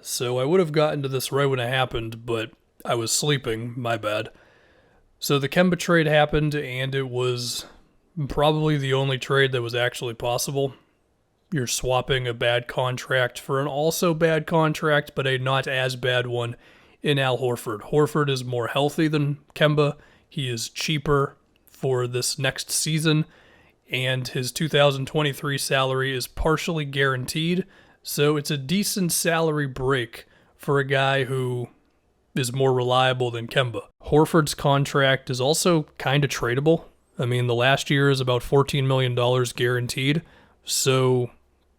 So I would have gotten to this right when it happened, but I was sleeping, my bad. So the Kemba trade happened, and it was probably the only trade that was actually possible. You're swapping a bad contract for an also bad contract, but a not as bad one in Al Horford. Horford is more healthy than Kemba. He is cheaper for this next season, and his 2023 salary is partially guaranteed. So it's a decent salary break for a guy who is more reliable than Kemba. Horford's contract is also kind of tradable. I mean, the last year is about $14 million guaranteed. So,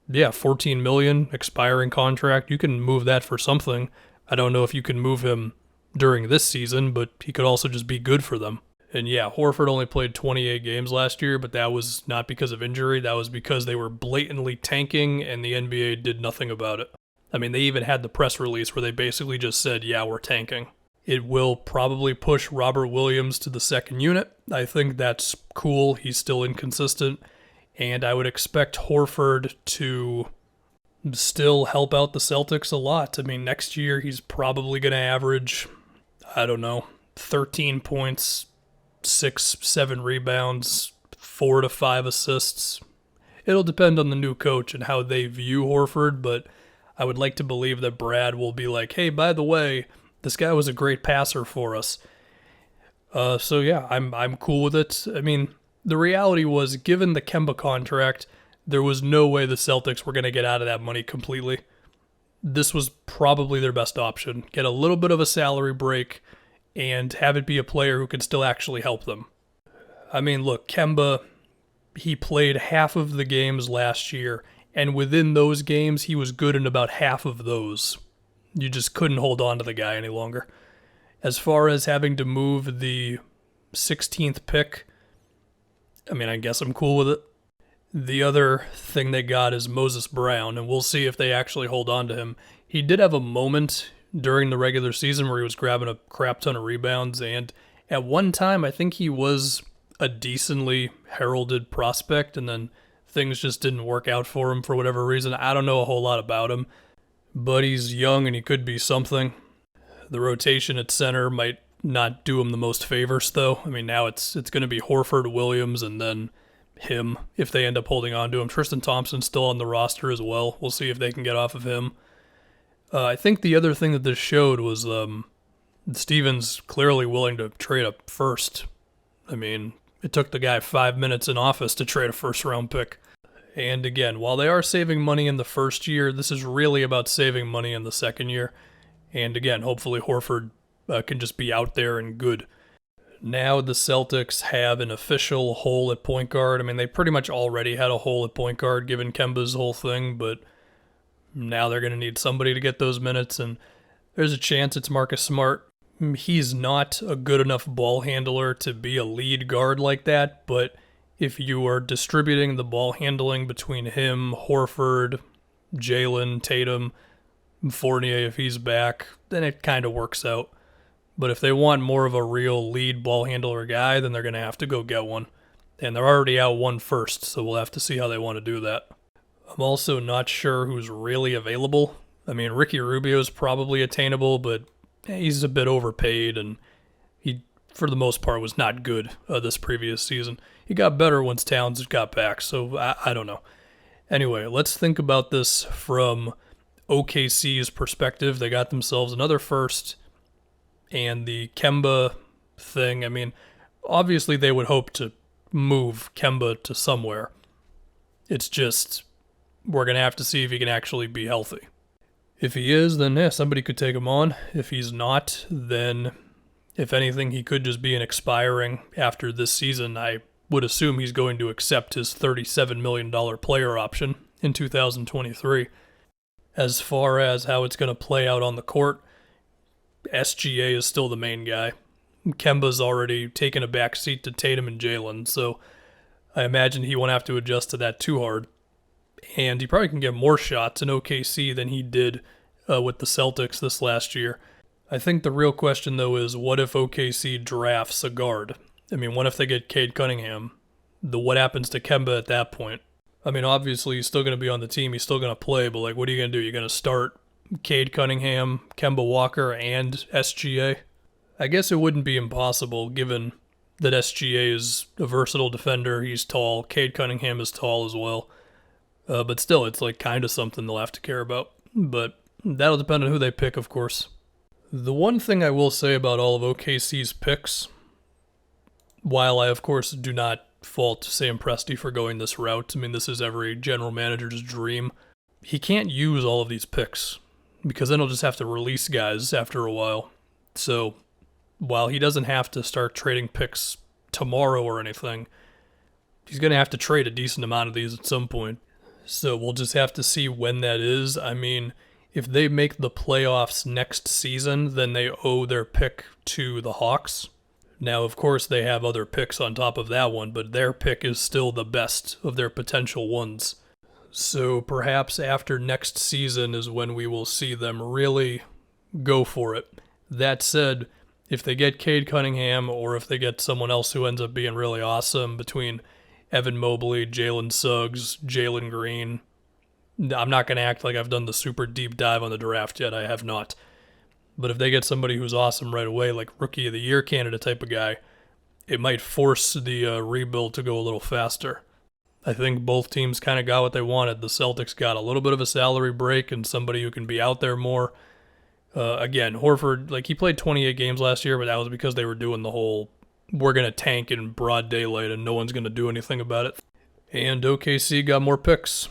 yeah, $14 million expiring contract. You can move that for something. I don't know if you can move him during this season, but he could also just be good for them. And yeah, Horford only played 28 games last year, but that was not because of injury. That was because they were blatantly tanking and the NBA did nothing about it. I mean, they even had the press release where they basically just said, yeah, we're tanking. It will probably push Robert Williams to the second unit. I think that's cool. He's still inconsistent. And I would expect Horford to still help out the Celtics a lot. I mean, next year he's probably going to average, 13 points, 6, 7 rebounds, 4 to 5 assists. It'll depend on the new coach and how they view Horford, but I would like to believe that Brad will be like, hey, by the way, this guy was a great passer for us. So yeah, I'm cool with it. I mean, the reality was, given the Kemba contract, there was no way the Celtics were going to get out of that money completely. This was probably their best option. Get a little bit of a salary break and have it be a player who can still actually help them. I mean, look, Kemba, he played half of the games last year, and within those games, he was good in about half of those. You just couldn't hold on to the guy any longer. As far as having to move the 16th pick, I mean, I guess I'm cool with it. The other thing they got is Moses Brown, and we'll see if they actually hold on to him. He did have a moment during the regular season where he was grabbing a crap ton of rebounds, and at one time I think he was a decently heralded prospect, and then things just didn't work out for him for whatever reason. I don't know a whole lot about him, but he's young and he could be something. The rotation at center might not do him the most favors, though. I mean, now it's going to be Horford, Williams, and then him if they end up holding on to him. Tristan Thompson's still on the roster as well. We'll see if they can get off of him. I think the other thing that this showed was Stevens clearly willing to trade a first. I mean, it took the guy 5 minutes in office to trade a first-round pick. And again, while they are saving money in the first year, this is really about saving money in the second year. And again, hopefully Horford can just be out there and good. Now the Celtics have an official hole at point guard. I mean, they pretty much already had a hole at point guard given Kemba's whole thing, but now they're going to need somebody to get those minutes, and there's a chance it's Marcus Smart. He's not a good enough ball handler to be a lead guard like that, but if you are distributing the ball handling between him, Horford, Jalen, Tatum, Fournier if he's back, then it kind of works out. But if they want more of a real lead ball handler guy, then they're going to have to go get one. And they're already out one first, so we'll have to see how they want to do that. I'm also not sure who's really available. I mean, Ricky Rubio is probably attainable, but he's a bit overpaid, and he, for the most part, was not good this previous season. He got better once Towns got back, so I don't know. Anyway, let's think about this from OKC's perspective. They got themselves another first, and the Kemba thing, I mean, obviously they would hope to move Kemba to somewhere. It's just, we're going to have to see if he can actually be healthy. If he is, then yeah, somebody could take him on. If he's not, then if anything, he could just be an expiring after this season. I would assume he's going to accept his $37 million player option in 2023. As far as how it's going to play out on the court, SGA is still the main guy. Kemba's already taken a back seat to Tatum and Jalen, so I imagine he won't have to adjust to that too hard. And he probably can get more shots in OKC than he did with the Celtics this last year. I think the real question, though, is what if OKC drafts a guard? I mean, what if they get Cade Cunningham? What happens to Kemba at that point? I mean, obviously, he's still going to be on the team. He's still going to play, but, like, what are you going to do? You're going to start Cade Cunningham, Kemba Walker, and SGA. I guess it wouldn't be impossible given that SGA is a versatile defender. He's tall. Cade Cunningham is tall as well. But still, it's like kind of something they'll have to care about. But that'll depend on who they pick, of course. The one thing I will say about all of OKC's picks, while I, of course, do not fault Sam Presti for going this route, I mean, this is every general manager's dream, he can't use all of these picks because then he'll just have to release guys after a while. So while he doesn't have to start trading picks tomorrow or anything, he's going to have to trade a decent amount of these at some point. So we'll just have to see when that is. I mean, if they make the playoffs next season, then they owe their pick to the Hawks. Now, of course, they have other picks on top of that one, but their pick is still the best of their potential ones. So perhaps after next season is when we will see them really go for it. That said, if they get Cade Cunningham or if they get someone else who ends up being really awesome between Evan Mobley, Jalen Suggs, Jalen Green, I'm not going to act like I've done the super deep dive on the draft yet. I have not. But if they get somebody who's awesome right away, like Rookie of the Year candidate type of guy, it might force the rebuild to go a little faster. I think both teams kind of got what they wanted. The Celtics got a little bit of a salary break and somebody who can be out there more. Again, Horford, like he played 28 games last year, but that was because they were doing the whole, we're going to tank in broad daylight and no one's going to do anything about it. And OKC got more picks.